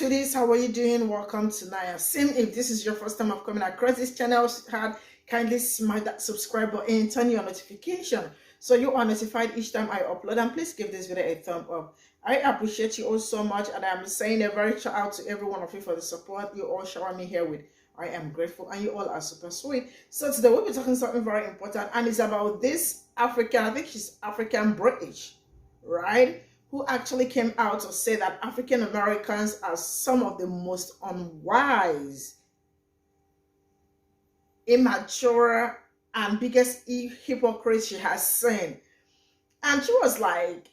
Students, how are you doing? Welcome to Naya Sim. If this is your first time of coming across this channel, kindly smash that subscribe button, turn your notification so you are notified each time I upload, and please give this video a thumb up. I appreciate you all so much, and I'm saying a very shout out to every one of you for the support you all shower me here with. I am grateful, and you all are super sweet. So today we'll be talking something very important, and it's about this African, I think she's African British, right? Who actually came out to say that African Americans are some of the most unwise, immature, and biggest hypocrites she has seen. And she was like,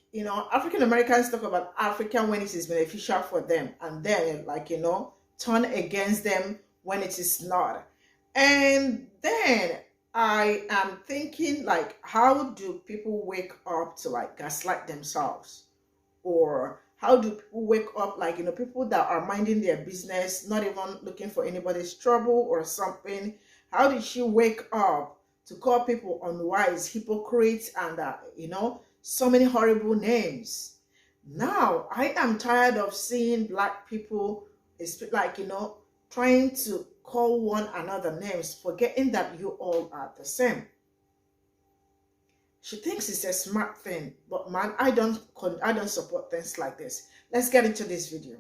African Americans talk about African when it is beneficial for them, and then, turn against them when it is not. And then I am thinking, how do people wake up to gaslight themselves? Or how do people wake up, people that are minding their business, not even looking for anybody's trouble or something? How did she wake up to call people unwise, hypocrites, and so many horrible names? Now I am tired of seeing black people trying to call one another names, forgetting that you all are the same. She thinks it's a smart thing, but man, I don't support things like this. Let's get into this video.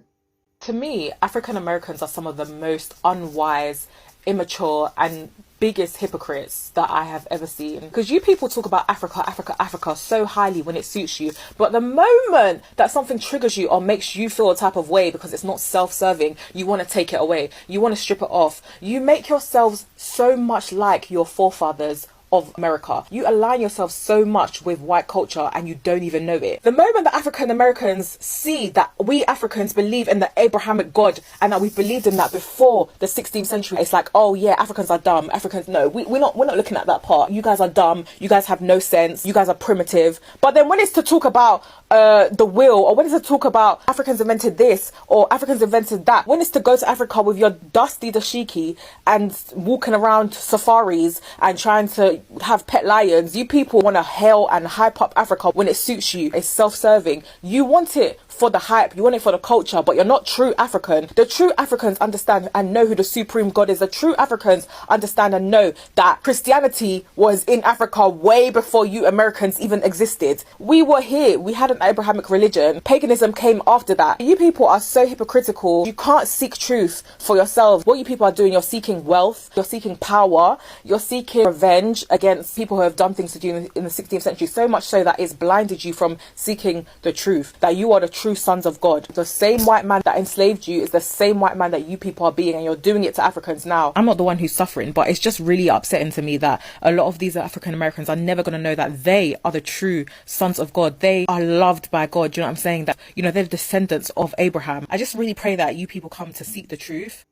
To me, African Americans are some of the most unwise, immature, and biggest hypocrites that I have ever seen. Because you people talk about Africa so highly when it suits you, but the moment that something triggers you or makes you feel a type of way because it's not self-serving, you want to take it away, you want to strip it off. You make yourselves so much like your forefathers of America. You align yourself so much with white culture and you don't even know it. The moment that African Americans see that we Africans believe in the Abrahamic God and that we believed in that before the 16th century, it's like, oh yeah, Africans are dumb. Africans, no, we're not looking at that part. You guys are dumb. You guys have no sense. You guys are primitive. But then when it's to talk about the will, or when it's to talk about Africans invented this or Africans invented that, when it's to go to Africa with your dusty dashiki and walking around safaris and trying to have pet lions, you people want to hail and hype up Africa when it suits you. It's self-serving. You want it for the hype, you want it for the culture, but you're not true African. The true Africans understand and know who the supreme God is. The true Africans understand and know that Christianity was in Africa way before you Americans even existed. We were here. We had an Abrahamic religion. Paganism came after that. You people are so hypocritical. You can't seek truth for yourselves. What you people are doing, you're seeking wealth, you're seeking power, you're seeking revenge against people who have done things to you in the 16th century, so much so that it's blinded you from seeking the truth, that you are the true sons of God. The same white man that enslaved you is the same white man that you people are being, and you're doing it to Africans now. I'm not the one who's suffering, but it's just really upsetting to me that a lot of these African Americans are never going to know that they are the true sons of God. They are loved by God. You know what I'm saying? That, they're descendants of Abraham. I just really pray that you people come to seek the truth.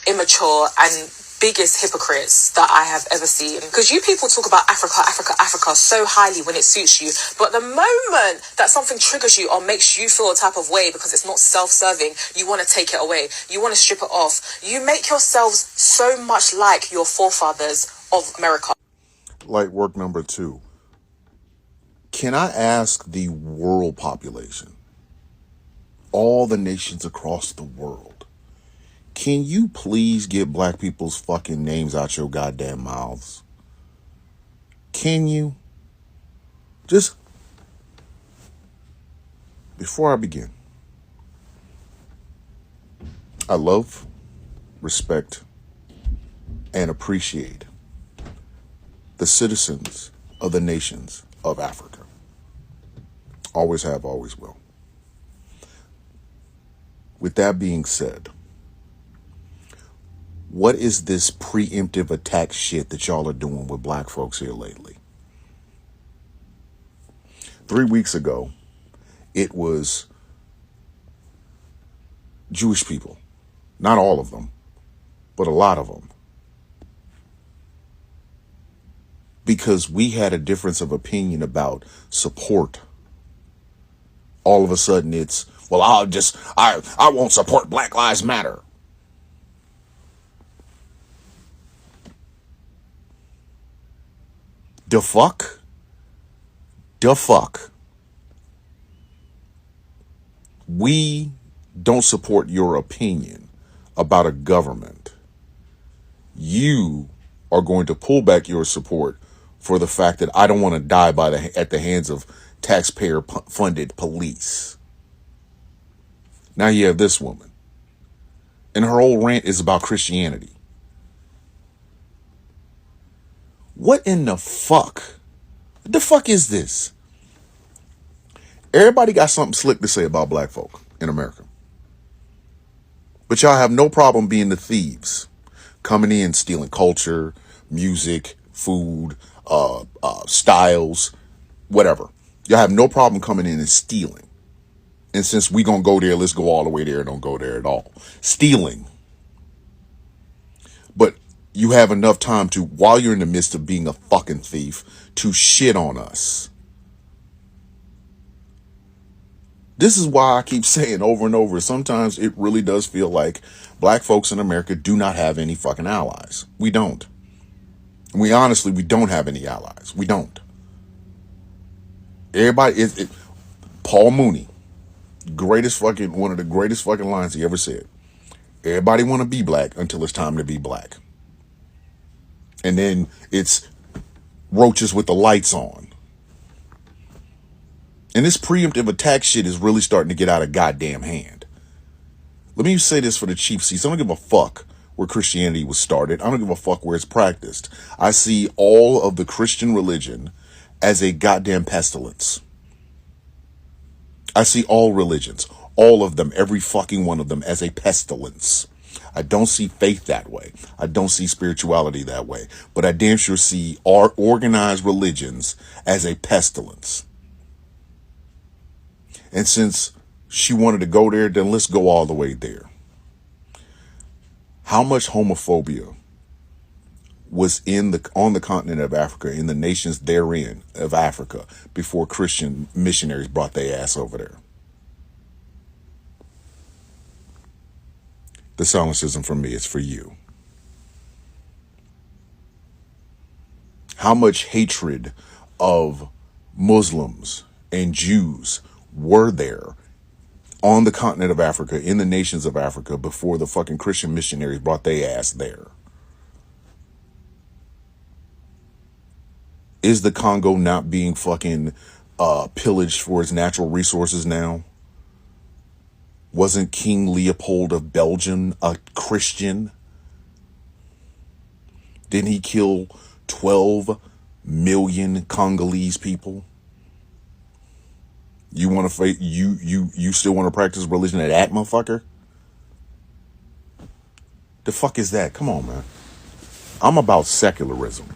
Immature and biggest hypocrites that I have ever seen. Because you people talk about Africa so highly when it suits you, but the moment that something triggers you or makes you feel a type of way because it's not self-serving, you want to take it away, you want to strip it off. You make yourselves so much like your forefathers of America. Light work number 2. Can I ask the world population, all the nations across the world, can you please get black people's fucking names out your goddamn mouths? Can you? Just before I begin, I love, respect, and appreciate the citizens of the nations of Africa. Always have, always will. With that being said, what is this preemptive attack shit that y'all are doing with black folks here lately? 3 weeks ago, it was Jewish people. Not all of them, but a lot of them. Because we had a difference of opinion about support. All of a sudden it's, well, I won't support Black Lives Matter. The fuck? We don't support your opinion about a government, you are going to pull back your support for the fact that I don't want to die at the hands of taxpayer funded police. Now you have this woman, and her whole rant is about Christianity. What in the fuck? What the fuck is this? Everybody got something slick to say about black folk in America. But y'all have no problem being the thieves, coming in, stealing culture, music, food, styles, whatever. Y'all have no problem coming in and stealing. And since we gonna go there, let's go all the way there. Don't go there at all. Stealing. But you have enough time to, while you're in the midst of being a fucking thief, to shit on us. This is why I keep saying over and over, sometimes it really does feel like black folks in America do not have any fucking allies. We don't. We don't have any allies. We don't. Everybody Paul Mooney, one of the greatest fucking lines he ever said. Everybody want to be black until it's time to be black. And then it's roaches with the lights on. And this preemptive attack shit is really starting to get out of goddamn hand. Let me say this for the cheap seats. I don't give a fuck where Christianity was started. I don't give a fuck where it's practiced. I see all of the Christian religion as a goddamn pestilence. I see all religions, all of them, every fucking one of them, as a pestilence. I don't see faith that way. I don't see spirituality that way. But I damn sure see our organized religions as a pestilence. And since she wanted to go there, then let's go all the way there. How much homophobia was on the continent of Africa, in the nations therein of Africa, before Christian missionaries brought their ass over there? The silence isn't for me, it's for you. How much hatred of Muslims and Jews were there on the continent of Africa, in the nations of Africa, before the fucking Christian missionaries brought their ass there? Is the Congo not being fucking pillaged for its natural resources now? Wasn't King Leopold of Belgium a Christian? Didn't he kill 12 million Congolese people? You want to you still want to practice religion at that motherfucker? The fuck is that? Come on, man. I'm about secularism.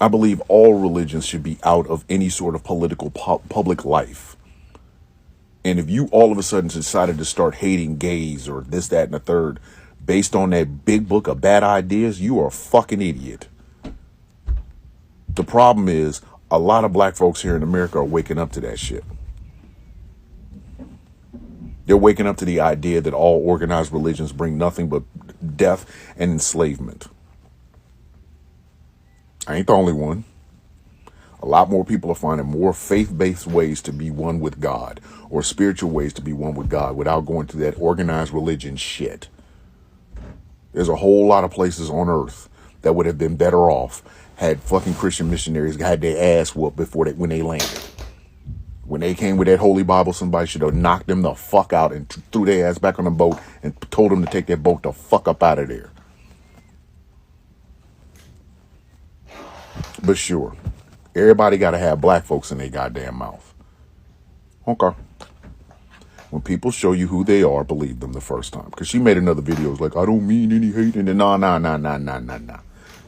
I believe all religions should be out of any sort of political public life. And if you all of a sudden decided to start hating gays or this, that, and the third based on that big book of bad ideas, you are a fucking idiot. The problem is, a lot of black folks here in America are waking up to that shit. They're waking up to the idea that all organized religions bring nothing but death and enslavement. I ain't the only one. A lot more people are finding more faith-based ways to be one with God, or spiritual ways to be one with God, without going through that organized religion shit. There's a whole lot of places on earth that would have been better off had fucking Christian missionaries had their ass whooped when they landed. When they came with that holy Bible, somebody should have knocked them the fuck out and threw their ass back on the boat and told them to take their boat the fuck up out of there. But sure, everybody got to have black folks in their goddamn mouth. Okay. When people show you who they are, believe them the first time. Because she made another video. It's like, I don't mean any hate. And then,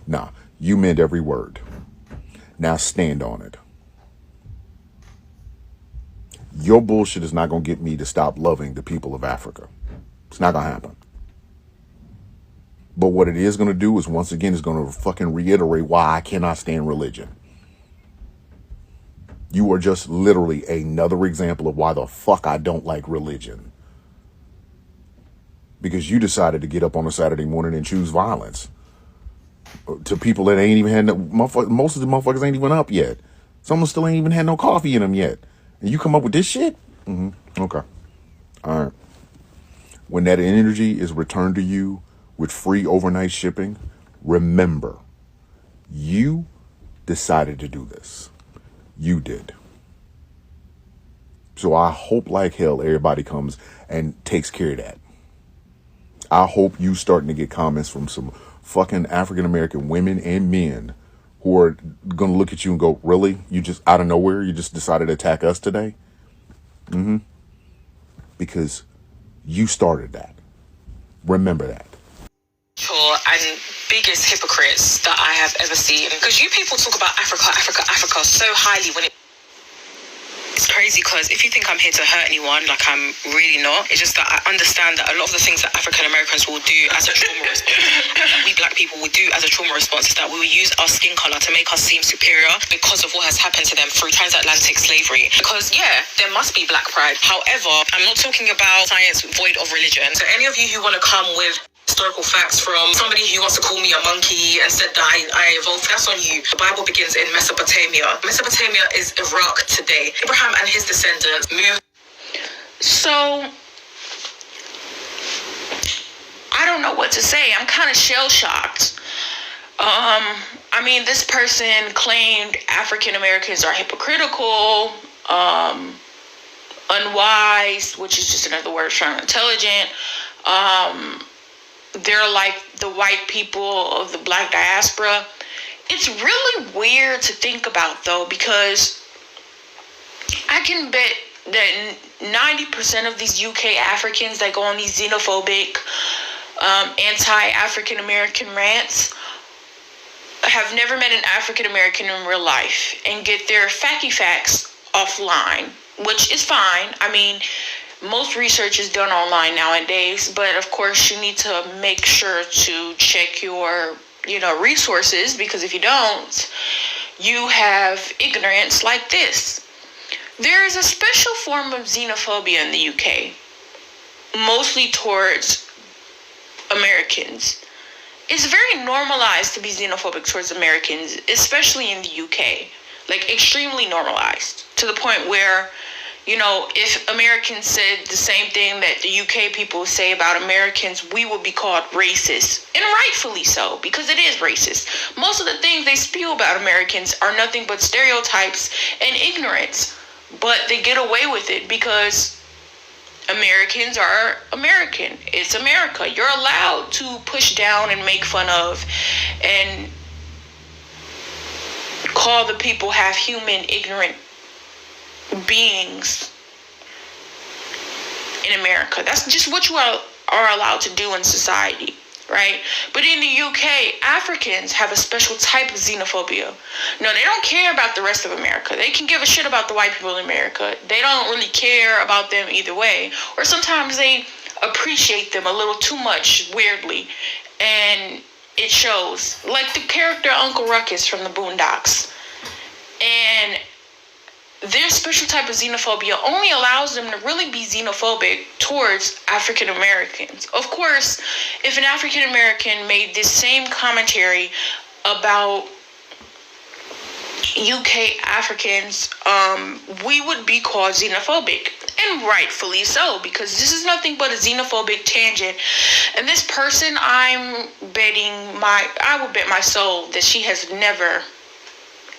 nah. You meant every word. Now stand on it. Your bullshit is not going to get me to stop loving the people of Africa. It's not going to happen. But what it is going to do is, once again, is going to fucking reiterate why I cannot stand religion. You are just literally another example of why the fuck I don't like religion. Because you decided to get up on a Saturday morning and choose violence to people that ain't even had no, most of the motherfuckers ain't even up yet. Some still ain't even had no coffee in them yet. And you come up with this shit? Okay. All right. When that energy is returned to you with free overnight shipping, remember, you decided to do this. You did. So I hope like hell everybody comes and takes care of that. I hope you starting to get comments from some fucking African American women and men who are going to look at you and go, really? You just out of nowhere, you just decided to attack us today? Because you started that. Remember that. And biggest hypocrites that I have ever seen. Because you people talk about Africa, Africa, Africa so highly when it's crazy, because if you think I'm here to hurt anyone, like, I'm really not. It's just that I understand that a lot of the things that African Americans will do as a trauma response, that we black people will do as a trauma response, is that we will use our skin color to make us seem superior because of what has happened to them through transatlantic slavery. Because, yeah, there must be black pride. However, I'm not talking about science void of religion. So any of you who want to come with historical facts from somebody who wants to call me a monkey and said that I evolved, that's on you. The Bible begins in Mesopotamia. Mesopotamia is Iraq today. Abraham and his descendants moved. So, I don't know what to say. I'm kind of shell-shocked. I mean, this person claimed African Americans are hypocritical, unwise, which is just another word for unintelligent. They're like the white people of the black diaspora. It's really weird to think about, though, because I can bet that 90% of these UK Africans that go on these xenophobic, anti-African American rants have never met an African American in real life and get their facky facts offline, which is fine. I mean, most research is done online nowadays, but of course you need to make sure to check your, resources, because if you don't, you have ignorance like this. There is a special form of xenophobia in the UK, mostly towards Americans. It's very normalized to be xenophobic towards Americans, especially in the UK, like extremely normalized, to the point where, if Americans said the same thing that the UK people say about Americans, we would be called racist. And rightfully so, because it is racist. Most of the things they spew about Americans are nothing but stereotypes and ignorance. But they get away with it because Americans are American. It's America. You're allowed to push down and make fun of and call the people half human, ignorant beings in America. That's just what you are allowed to do in society, right? But in the UK, Africans have a special type of xenophobia. No, they don't care about the rest of America. They can give a shit about the white people in America. They don't really care about them either way. Or sometimes they appreciate them a little too much, weirdly. And it shows. Like the character Uncle Ruckus from the Boondocks. And their special type of xenophobia only allows them to really be xenophobic towards African Americans. Of course, if an African American made this same commentary about UK Africans, we would be called xenophobic. And rightfully so, because this is nothing but a xenophobic tangent. And this person, I would bet my soul that she has never,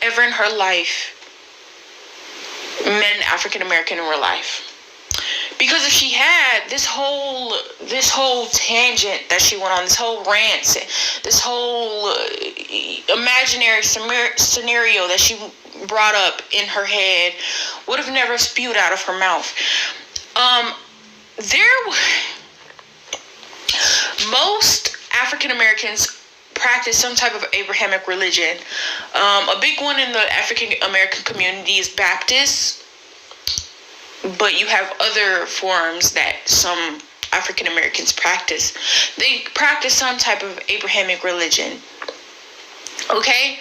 ever in her life met an African American in real life. Because if she had this whole tangent that she went on, this whole rant, this whole imaginary scenario that she brought up in her head, would have never spewed out of her mouth. Most African Americans practice some type of Abrahamic religion. A big one in the African American community is Baptist, but you have other forms that some African Americans practice. They practice some type of Abrahamic religion. Okay?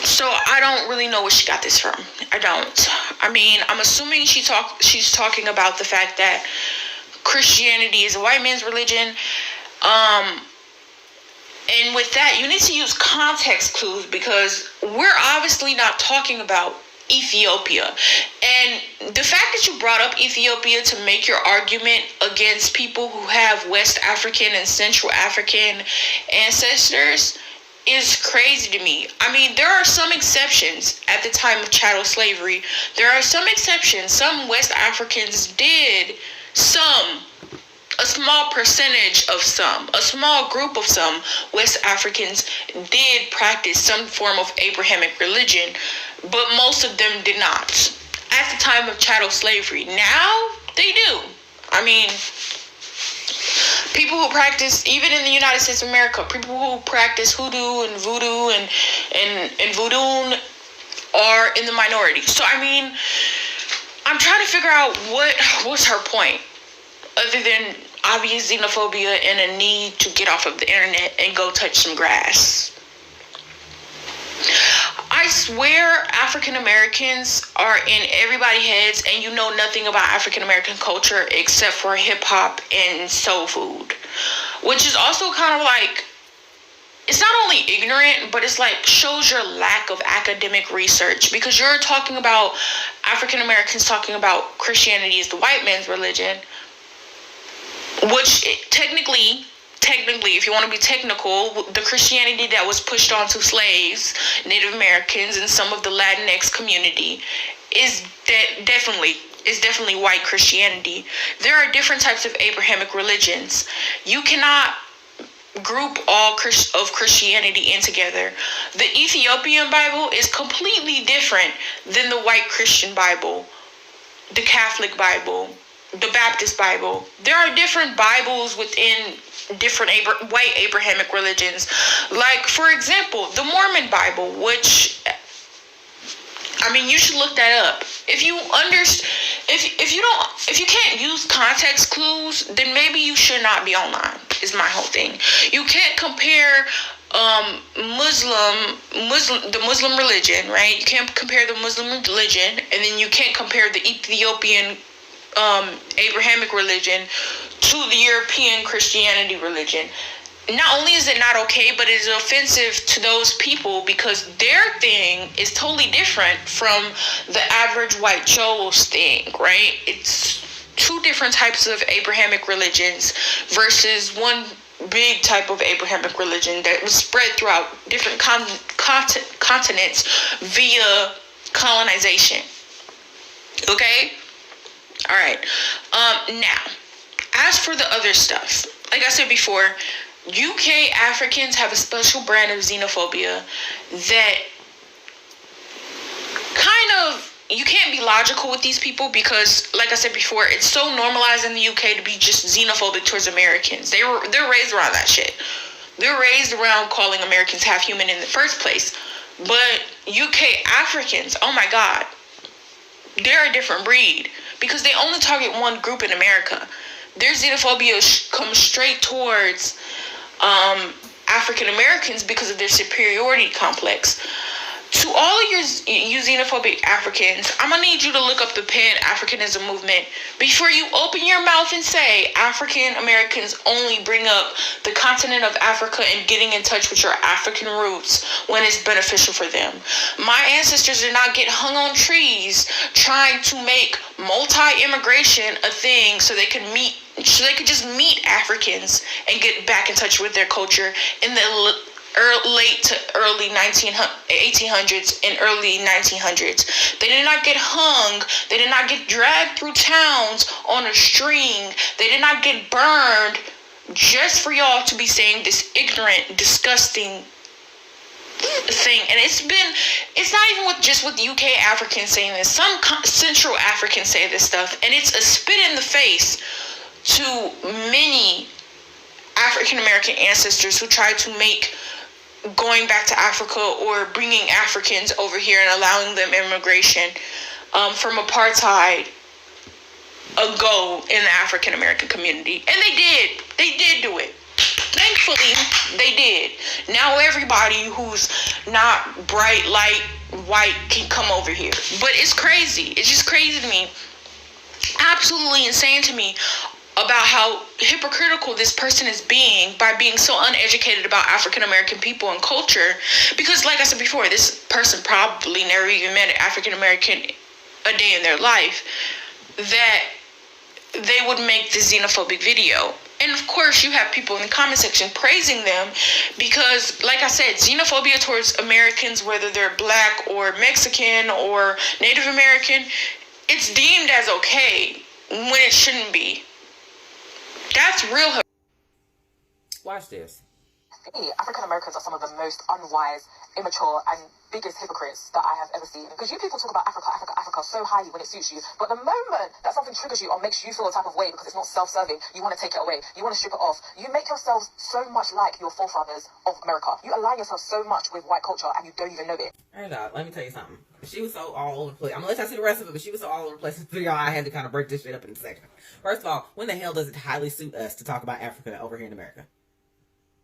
So I don't really know where she got this from. I don't. I mean, I'm assuming she's talking about the fact that Christianity is a white man's religion. And with that, you need to use context clues, because we're obviously not talking about Ethiopia. And the fact that you brought up Ethiopia to make your argument against people who have West African and Central African ancestors is crazy to me. I mean, there are some exceptions at the time of chattel slavery. There are some exceptions. Some West Africans did a small percentage of a small group of some West Africans did practice some form of Abrahamic religion, but most of them did not. At the time of chattel slavery. Now, they do. I mean, people who practice, even in the United States of America, people who practice hoodoo and voodoo and voodoo are in the minority. So, I mean, I'm trying to figure out what's her point, other than obvious xenophobia and a need to get off of the internet and go touch some grass. I swear African Americans are in everybody's heads, and you know nothing about African American culture except for hip hop and soul food, which is also kind of like, it's not only ignorant, but it's like shows your lack of academic research, because you're talking about African Americans talking about Christianity as the white man's religion, which technically, if you want to be technical, the Christianity that was pushed onto slaves, Native Americans, and some of the Latinx community is definitely white Christianity. There are different types of Abrahamic religions. You cannot group all of Christianity in together. The Ethiopian Bible is completely different than the white Christian Bible, the Catholic Bible, the Baptist Bible. There are different Bibles within different white Abrahamic religions. Like, for example, the Mormon Bible, which, I mean, you should look that up. If you can't use context clues, then maybe you should not be online, is my whole thing. You can't compare the Muslim religion, right? You can't compare the Muslim religion, and then you can't compare the Ethiopian Abrahamic religion to the European Christianity religion. Not only is it not okay, but it is offensive to those people because their thing is totally different from the average white Joe's thing, right? It's two different types of Abrahamic religions versus one big type of Abrahamic religion that was spread throughout different continents via colonization. Okay? All right. Now, as for the other stuff, like I said before, UK Africans have a special brand of xenophobia that kind of, you can't be logical with these people because, like I said before, it's so normalized in the UK to be just xenophobic towards Americans. They're raised around that shit. They're raised around calling Americans half human in the first place. But UK Africans, oh my God, they're a different breed because they only target one group in America. Their xenophobia comes straight towards African Americans because of their superiority complex. To all of you xenophobic Africans, I'm going to need you to look up the Pan-Africanism movement before you open your mouth and say African Americans only bring up the continent of Africa and getting in touch with your African roots when it's beneficial for them. My ancestors did not get hung on trees trying to make multi-immigration a thing so they could just meet Africans and get back in touch with their culture in the late to early 1800s and early 1900s. They did not get hung. They did not get dragged through towns on a string. They did not get burned just for y'all to be saying this ignorant, disgusting thing. And it's not even with UK Africans saying this. Some Central Africans say this stuff, and it's a spit in the face to many African American ancestors who tried to make going back to Africa or bringing Africans over here and allowing them immigration from apartheid a go in the African American community. And they did do it. Thankfully, they did. Now everybody who's not bright light white can come over here. But it's crazy. It's just crazy to me. Absolutely insane to me. about how hypocritical this person is being by being so uneducated about African American people and culture. Because, like I said before, this person probably never even met an African American a day in their life, that they would make this xenophobic video. And of course, you have people in the comment section praising them because, like I said, xenophobia towards Americans, whether they're black or Mexican or Native American, it's deemed as okay when it shouldn't be. That's real. Watch this. African Americans are some of the most unwise, immature, and biggest hypocrites that I have ever seen. Because you people talk about Africa, Africa, Africa so highly when it suits you, but the moment that something triggers you or makes you feel a type of way because it's not self-serving, you want to take it away, you want to strip it off. You make yourselves so much like your forefathers of America. You align yourself so much with white culture and you don't even know it. Let me tell you something. She was so all over the place. I'm gonna let y'all see the rest of it, but she was so all over the place. So y'all, I had to kind of break this shit up in sections. First of all, when the hell does it highly suit us to talk about Africa over here in America?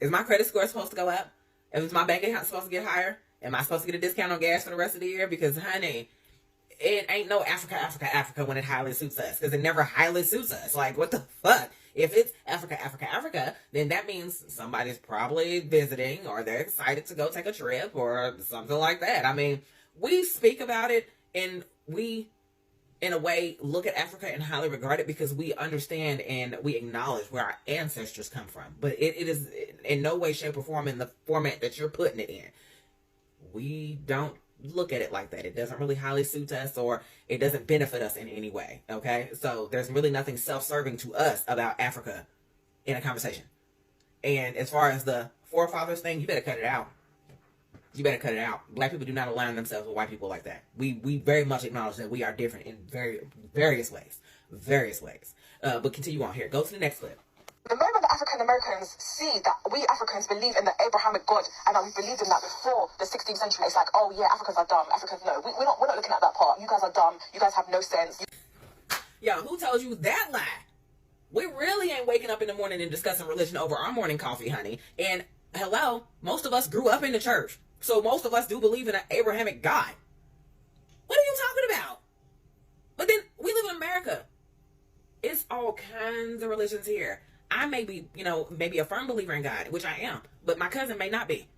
Is my credit score supposed to go up? Is my bank account supposed to get higher? Am I supposed to get a discount on gas for the rest of the year? Because, honey, it ain't no Africa, Africa, Africa when it highly suits us. Because it never highly suits us. Like, what the fuck? If it's Africa, Africa, Africa, then that means somebody's probably visiting or they're excited to go take a trip or something like that. I mean, we speak about it and we, in a way, look at Africa and highly regard it because we understand and we acknowledge where our ancestors come from. But it is in no way, shape, or form in the format that you're putting it in. We don't look at it like that. It doesn't really highly suit us or it doesn't benefit us in any way, okay? So there's really nothing self-serving to us about Africa in a conversation. And as far as the forefathers thing, you better cut it out. You better cut it out. Black people do not align themselves with white people like that. We very much acknowledge that we are different in various ways. But continue on here. Go to the next clip. The moment that African Americans see that we Africans believe in the Abrahamic God and that we believed in that before the 16th century, it's like, oh yeah, Africans are dumb. Africans, no, we're not looking at that part. You guys are dumb. You guys have no sense. Yo, who told you that lie? We really ain't waking up in the morning and discussing religion over our morning coffee, honey. And hello, most of us grew up in the church. So most of us do believe in an Abrahamic God. What are you talking about? But then we live in America. It's all kinds of religions here. I may be, maybe a firm believer in God, which I am, but my cousin may not be.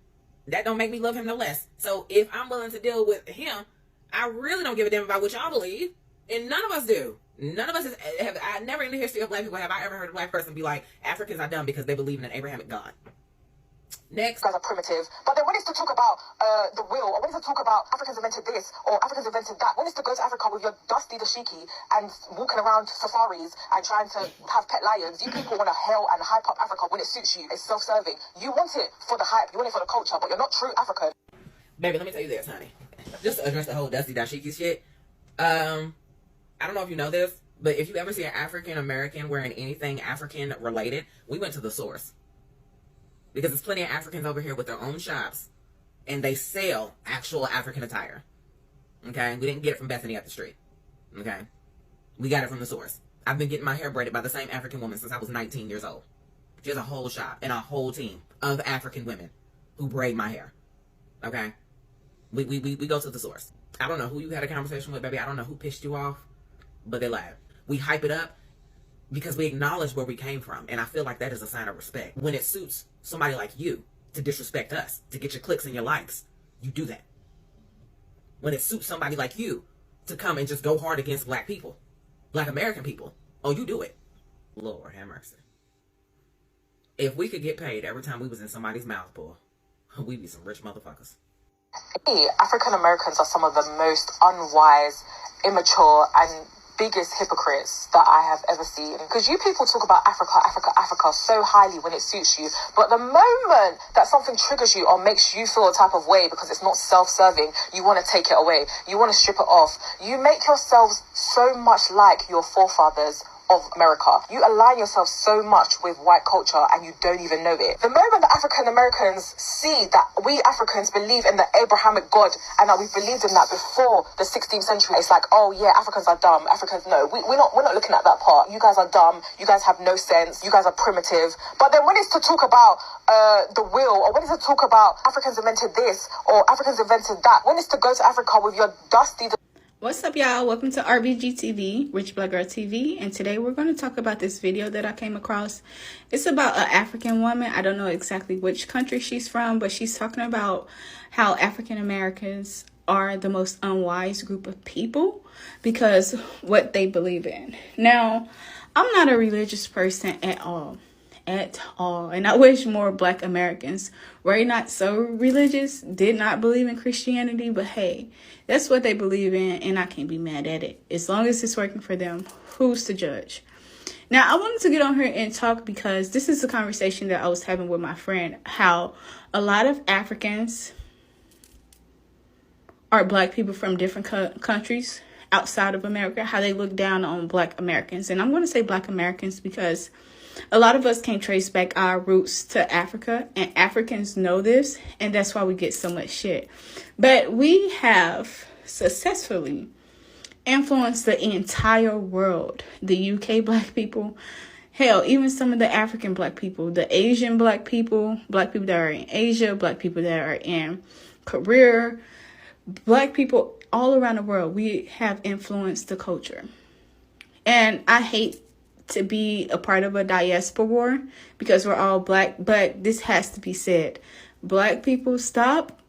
That don't make me love him no less. So if I'm willing to deal with him, I really don't give a damn about what y'all believe. And none of us do. None of us I never in the history of black people have I ever heard a black person be like, Africans are dumb because they believe in an Abrahamic God. Next. You guys are primitive. But then when it's to talk about the will, or when it's to talk about Africans invented this, or Africans invented that, when it's to go to Africa with your dusty dashiki and walking around safaris and trying to have pet lions, you people want to hail and hype up Africa when it suits you. It's self-serving. You want it for the hype, you want it for the culture, but you're not true African. Baby, let me tell you this, honey. Just to address the whole dusty dashiki shit. I don't know if you know this, but if you ever see an African American wearing anything African related, we went to the source. Because there's plenty of Africans over here with their own shops. And they sell actual African attire. Okay? We didn't get it from Bethany up the street. Okay? We got it from the source. I've been getting my hair braided by the same African woman since I was 19 years old. She has a whole shop and a whole team of African women who braid my hair. Okay? We go to the source. I don't know who you had a conversation with, baby. I don't know who pissed you off. But they laugh. We hype it up because we acknowledge where we came from. And I feel like that is a sign of respect. When it suits somebody like you to disrespect us, to get your clicks and your likes, you do that. When it suits somebody like you to come and just go hard against black people, black American people, oh, you do it. Lord have mercy. If we could get paid every time we was in somebody's mouth, boy, we'd be some rich motherfuckers. African Americans are some of the most unwise, immature, and biggest hypocrites that I have ever seen. Because you people talk about Africa, Africa, Africa so highly when it suits you, but the moment that something triggers you or makes you feel a type of way because it's not self-serving, you want to take it away, you want to strip it off. You make yourselves so much like your forefathers of America. You align yourself so much with white culture and you don't even know it. The moment that African Americans see that we Africans believe in the Abrahamic God and that we believed in that before the 16th century, it's like, oh yeah, Africans are dumb. Africans, no, we're not looking at that part. You guys are dumb. You guys have no sense. You guys are primitive. But then when it's to talk about the will, or when it's to talk about Africans invented this or Africans invented that, when it's to go to Africa with your dusty... What's up, y'all? Welcome to RBG TV, Rich Black Girl TV, and today we're going to talk about this video that I came across. It's about an African woman. I don't know exactly which country she's from, but she's talking about how African Americans are the most unwise group of people because what they believe in. Now, I'm not a religious person at all. And I wish more Black Americans were not so religious, did not believe in Christianity, but hey, that's what they believe in, and I can't be mad at it. As long as it's working for them, who's to judge? Now, I wanted to get on here and talk because this is a conversation that I was having with my friend, how a lot of Africans are Black people from different countries outside of America, how they look down on Black Americans. And I'm going to say Black Americans because a lot of us can trace back our roots to Africa, and Africans know this, and that's why we get so much shit. But we have successfully influenced the entire world. The UK Black people, hell, even some of the African Black people, the Asian Black people that are in Asia, Black people that are in Korea, Black people all around the world, we have influenced the culture. And I hate to be a part of a diaspora war because we're all Black, but this has to be said. Black people, stop.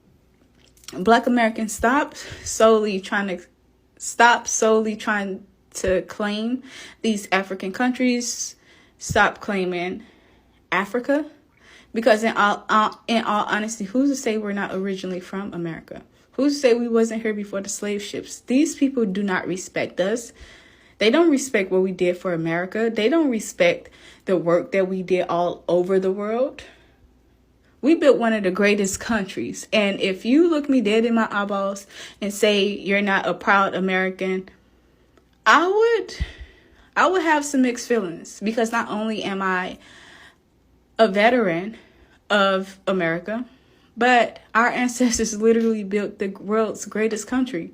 Black Americans, stop solely trying to claim these African countries. Stop claiming Africa, because in all honesty, who's to say we're not originally from America? Who's to say we wasn't here before the slave ships? These people do not respect us. They don't respect what we did for America. They don't respect the work that we did all over the world. We built one of the greatest countries. And if you look me dead in my eyeballs and say you're not a proud American, I would have some mixed feelings, because not only am I a veteran of America, but our ancestors literally built the world's greatest country.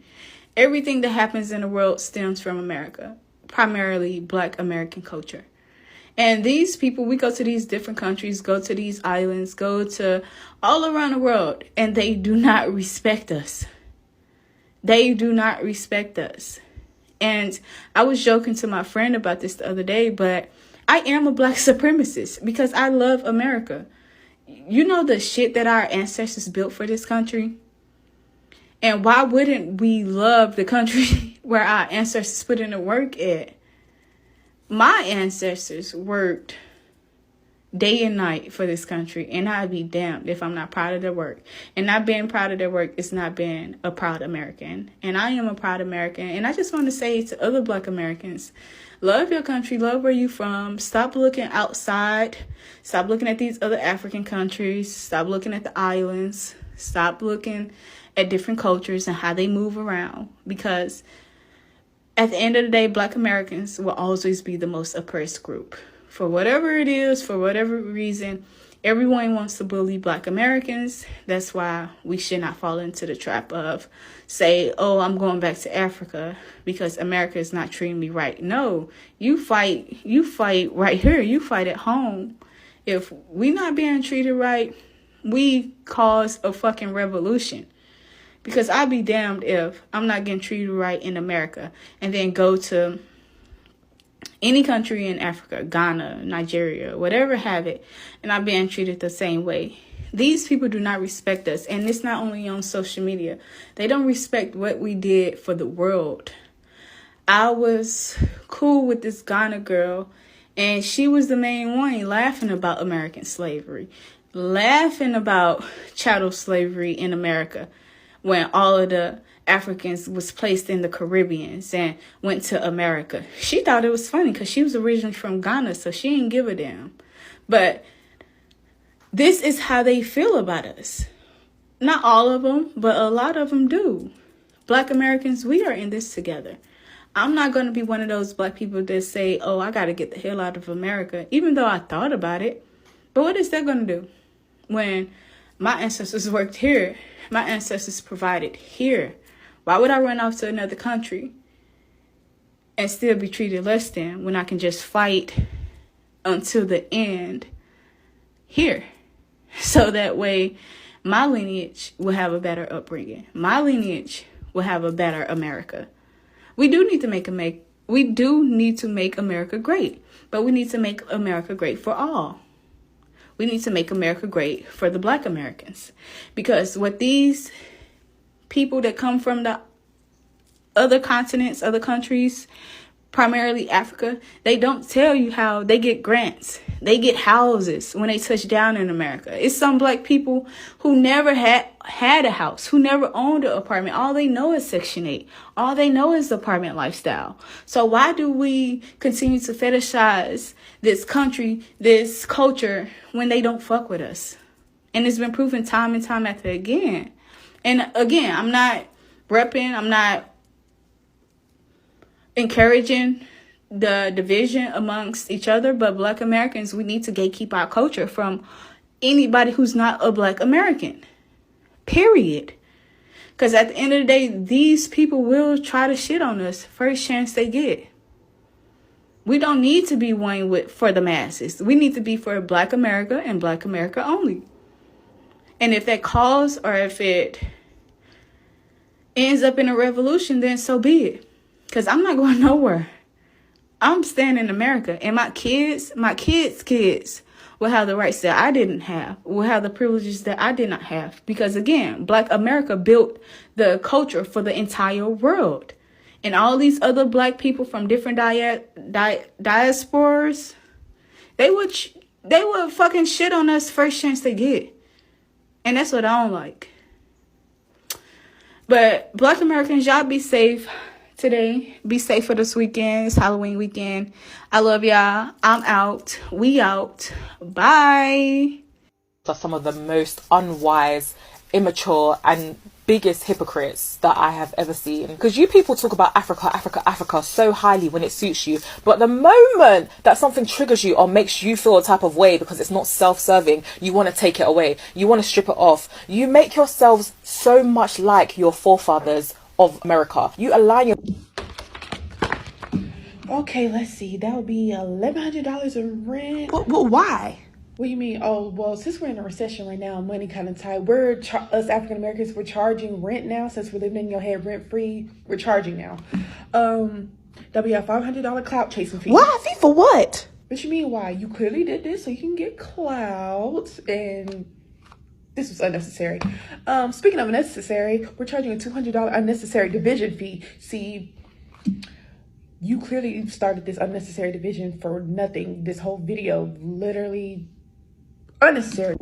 Everything that happens in the world stems from America, primarily Black American culture. And these people, we go to these different countries, go to these islands, go to all around the world, and they do not respect us. They do not respect us. And I was joking to my friend about this the other day, but I am a Black supremacist because I love America. You know the shit that our ancestors built for this country? And why wouldn't we love the country where our ancestors put in the work at? My ancestors worked day and night for this country, and I'd be damned if I'm not proud of their work. And not being proud of their work is not being a proud American. And I am a proud American. And I just want to say to other Black Americans, love your country, love where you're from. Stop looking outside. Stop looking at these other African countries. Stop looking at the islands. Stop looking at different cultures and how they move around, because at the end of the day, Black Americans will always be the most oppressed group. For whatever it is, for whatever reason, everyone wants to bully Black Americans. That's why we should not fall into the trap of say, oh, I'm going back to Africa because America is not treating me right. No, you fight right here. You fight at home. If we not being treated right, we cause a fucking revolution. Because I'd be damned if I'm not getting treated right in America and then go to any country in Africa, Ghana, Nigeria, whatever have it, and I'm being treated the same way. These people do not respect us. And it's not only on social media. They don't respect what we did for the world. I was cool with this Ghana girl, and she was the main one laughing about American slavery, laughing about chattel slavery in America, when all of the Africans was placed in the Caribbean and went to America. She thought it was funny because she was originally from Ghana, so she didn't give a damn. But this is how they feel about us. Not all of them, but a lot of them do. Black Americans, we are in this together. I'm not going to be one of those Black people that say, oh, I got to get the hell out of America, even though I thought about it. But what is that going to do when my ancestors worked here? My ancestors provided here. Why would I run off to another country and still be treated less than when I can just fight until the end here? So that way my lineage will have a better upbringing. My lineage will have a better America. We do need to make America great, but we need to make America great for all. We need to make America great for the Black Americans, because what these people that come from the other continents, other countries, primarily Africa, they don't tell you how they get grants. They get houses when they touch down in America. It's some Black people who never had a house, who never owned an apartment. All they know is Section 8. All they know is the apartment lifestyle. So why do we continue to fetishize this country, this culture, when they don't fuck with us? And it's been proven time and time after again. And again, I'm not repping, I'm not encouraging the division amongst each other, but Black Americans, we need to gatekeep our culture from anybody who's not a Black American, period. Because at the end of the day, these people will try to shit on us first chance they get. We don't need to be one for the masses. We need to be for Black America and Black America only. And if that cause, or if it ends up in a revolution, then so be it. Because I'm not going nowhere. I'm staying in America. And my kids' will have the rights that I didn't have. Will have the privileges that I did not have. Because again, Black America built the culture for the entire world. And all these other Black people from different diasporas, they would fucking shit on us first chance they get. And that's what I don't like. But Black Americans, y'all be safe today. Be safe for this weekend. It's Halloween weekend. I love y'all. I'm out. We out. Bye. Are some of the most unwise, immature, and biggest hypocrites that I have ever seen. Because you people talk about Africa, Africa, Africa so highly when it suits you, but the moment that something triggers you or makes you feel a type of way because it's not self-serving, you want to take it away. You want to strip it off. You make yourselves so much like your forefathers of America. You align your... Okay, let's see. That would be $1,100 in rent. Well, why? What do you mean? Oh, well, since we're in a recession right now, money kind of tight. Us African Americans, we're charging rent now. Since we're living in your head rent free, we're charging now. That'll be a $500 clout chasing fee. Why? Fee for what? What you mean? Why? You clearly did this so you can get clout, and this was unnecessary. Speaking of unnecessary, we're charging a $200 unnecessary division fee. See, you clearly started this unnecessary division for nothing. This whole video, literally unnecessary.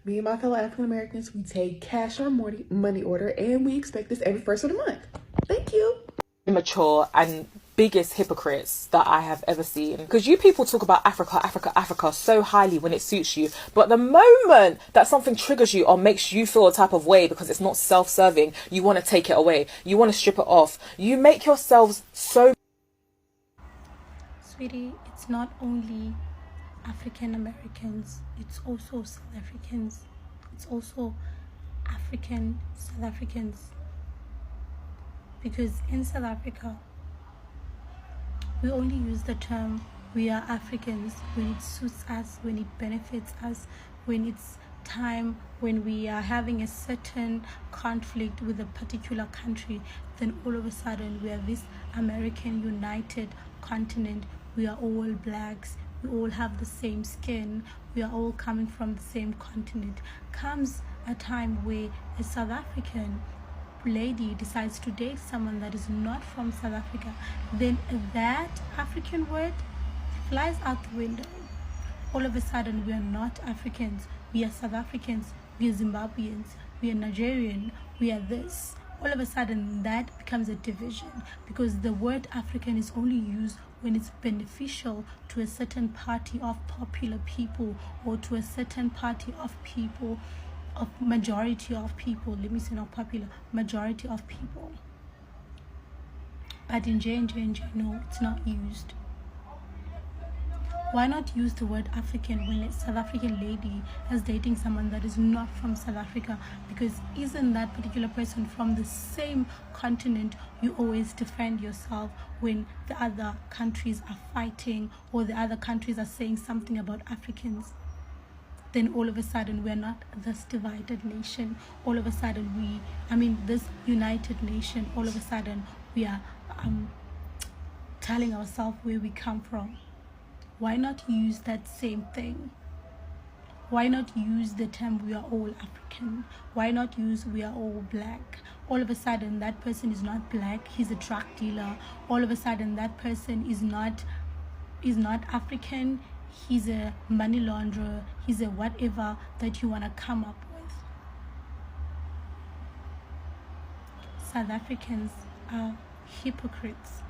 Me and my fellow African Americans, we take cash on money order, and we expect this every first of the month. Thank you. Immature and biggest hypocrites that I have ever seen. Because you people talk about Africa, Africa, Africa so highly when it suits you, but the moment that something triggers you or makes you feel a type of way because it's not self-serving, you want to take it away. You want to strip it off. You make yourselves so... Sweetie, it's not only African Americans, it's also South Africans. It's also African South Africans. Because in South Africa, we only use the term we are Africans when it suits us, when it benefits us, when it's time, when we are having a certain conflict with a particular country. Then all of a sudden we are this American united continent. We are all blacks. We all have the same skin. We are all coming from the same continent. Comes a time where a South African lady decides to date someone that is not from South Africa, then that African word flies out the window. All of a sudden we are not Africans, we are South Africans, we are Zimbabweans, we are Nigerian, we are this. All of a sudden that becomes a division, because the word African is only used when it's beneficial to a certain party of popular people, or to a certain party of people, of majority of people. Let me say not popular, majority of people. But in J, no, it's not used. Why not use the word African when a South African lady is dating someone that is not from South Africa? Because isn't that particular person from the same continent? You always defend yourself when the other countries are fighting, or the other countries are saying something about Africans. Then all of a sudden we're not this divided nation. All of a sudden this united nation, all of a sudden we are telling ourselves where we come from? Why not use that same thing? Why not use the term we are all African? Why not use we are all black? All of a sudden that person is not black, he's a drug dealer. All of a sudden that person is not African, he's a money launderer, he's a whatever that you want to come up with. South Africans are hypocrites.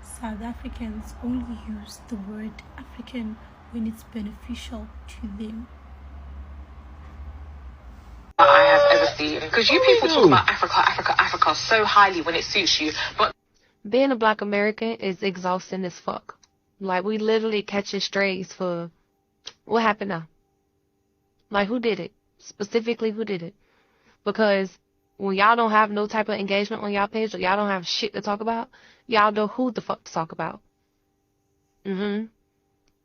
South Africans only use the word African when it's beneficial to them. I have ever seen. Because you people talk about Africa so highly when it suits you, but being a black American is exhausting as fuck. Like, we literally catching strays for what happened now? Like, who did it? Specifically, who did it? Because when y'all don't have no type of engagement on y'all page, or y'all don't have shit to talk about, y'all know who the fuck to talk about.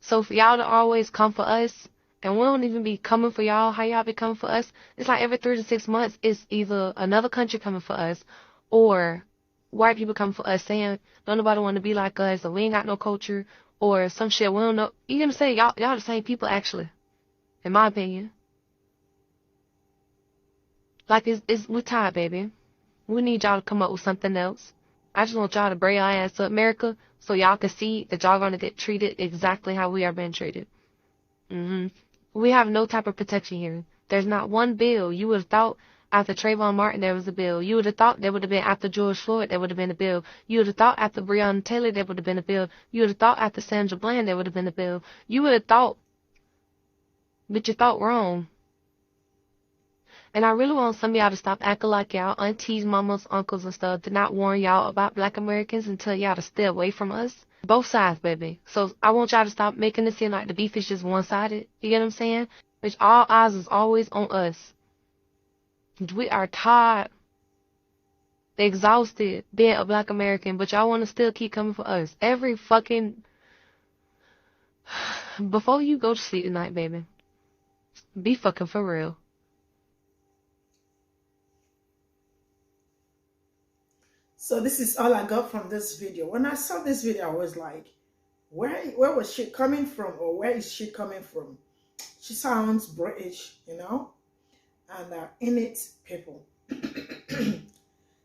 So for y'all to always come for us, and we don't even be coming for y'all, how y'all be coming for us, it's like every 3 to 6 months, it's either another country coming for us, or white people coming for us saying, don't nobody want to be like us, or we ain't got no culture, or some shit we don't know. You gonna say y'all the same people, actually, in my opinion. Like, we're tired, baby. We need y'all to come up with something else. I just want y'all to bring y'all ass to America so y'all can see that y'all gonna get treated exactly how we are being treated. We have no type of protection here. There's not one bill. You would have thought after Trayvon Martin there was a bill. You would have thought there would have been after George Floyd there would have been a bill. You would have thought after Breonna Taylor there would have been a bill. You would have thought after Sandra Bland there would have been a bill. You would have thought, but you thought wrong. And I really want some of y'all to stop acting like y'all aunties, mamas, uncles, and stuff did not warn y'all about black Americans and tell y'all to stay away from us. Both sides, baby. So I want y'all to stop making it seem like the beef is just one-sided. You get what I'm saying? Which all eyes is always on us. We are tired, exhausted being a black American, but y'all want to still keep coming for us. Every fucking... Before you go to sleep tonight, baby, be fucking for real. So this is all I got from this video. When I saw this video, I was like, where was she coming from, or where is she coming from? She sounds British, you know, and in it people.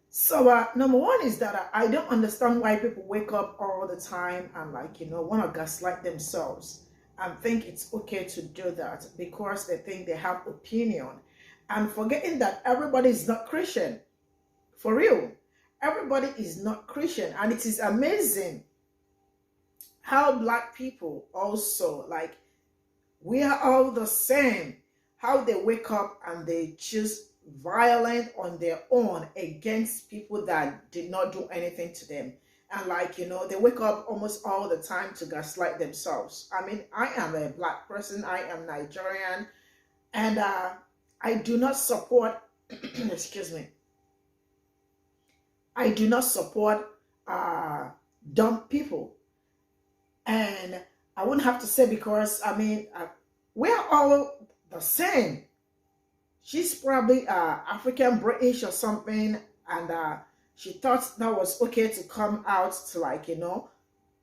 So number one is that I don't understand why people wake up all the time and, like, you know, want to gaslight themselves and think it's okay to do that because they think they have opinion, and forgetting that everybody is not Christian. For real. Everybody is not Christian, and it is amazing how black people also, like, we are all the same, how they wake up and they choose violence on their own against people that did not do anything to them. And, like, you know, they wake up almost all the time to gaslight themselves. I mean, I am a black person, I am Nigerian, and I do not support excuse me, I do not support dumb people. And I wouldn't have to say, because, I mean, we're all the same. She's probably African, British or something, and she thought that was okay to come out to, like, you know,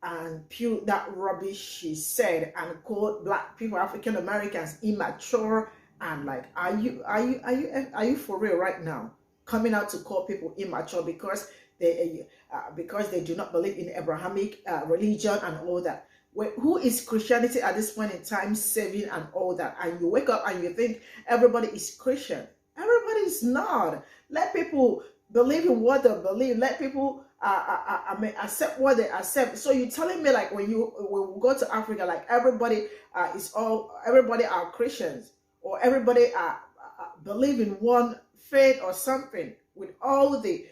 and pew that rubbish she said and call black people, African Americans, immature. And, like, are you for real right now? Coming out to call people immature because they do not believe in Abrahamic religion and all that. Who is Christianity at this point in time saving and all that? And you wake up and you think everybody is Christian. Everybody is not. Let people believe in what they believe. Let people accept what they accept. So you're telling me, like, when we go to Africa, like, everybody are Christians, or everybody believe in one faith or something, with all the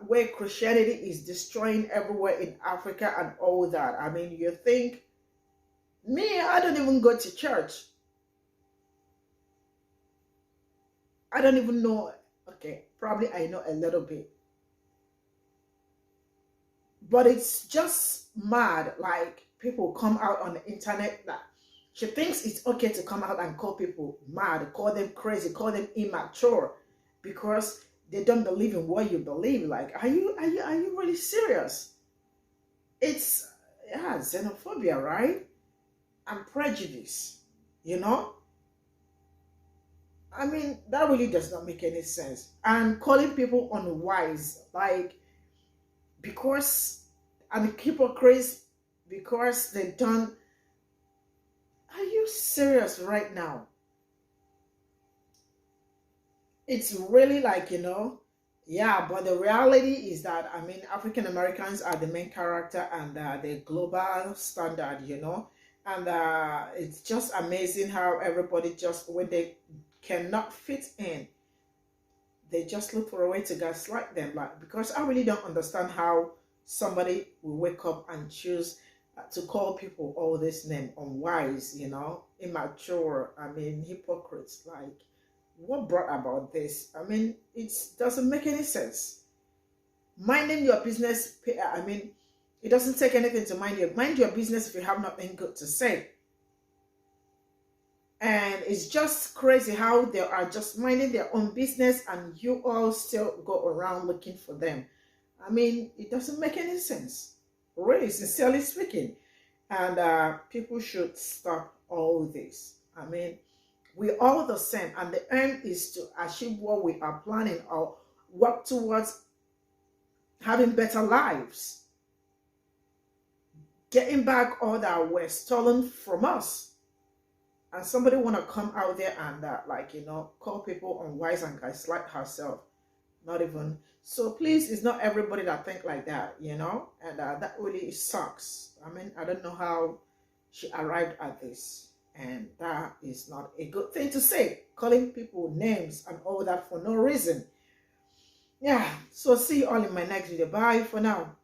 way Christianity is destroying everywhere in Africa and all that. I mean, you think, me, I don't even go to church. I don't even know. Okay, probably I know a little bit. But it's just mad, like, people come out on the internet that she thinks it's okay to come out and call people mad, call them crazy, call them immature, because they don't believe in what you believe. Like, are you really serious? It's, yeah, xenophobia, right? And prejudice, you know? I mean, that really does not make any sense. And calling people unwise, like, because, and hypocrites, because they don't. Are you serious right now? It's really like, yeah, but the reality is that, I mean, African Americans are the main character and the global standard, and it's just amazing how everybody just, when they cannot fit in, they just look for a way to gaslight them. Like, because I really don't understand how somebody will wake up and choose to call people all this name, unwise, immature, I mean, hypocrites. Like, what brought about this? I mean, it doesn't make any sense. Minding your business, I mean, it doesn't take anything to mind your business if you have nothing good to say. And it's just crazy how they are just minding their own business and you all still go around looking for them. I mean, it doesn't make any sense, really, sincerely speaking. And people should stop all this. I mean, we're all the same, and the aim is to achieve what we are planning or work towards having better lives, getting back all that were stolen from us. And somebody want to come out there and call people unwise and gaslight herself. Not even. So please, it's not everybody that think like that, and that really sucks. I mean, I don't know how she arrived at this. And that is not a good thing to say, calling people names and all that for no reason. Yeah, so see you all in my next video. Bye for now.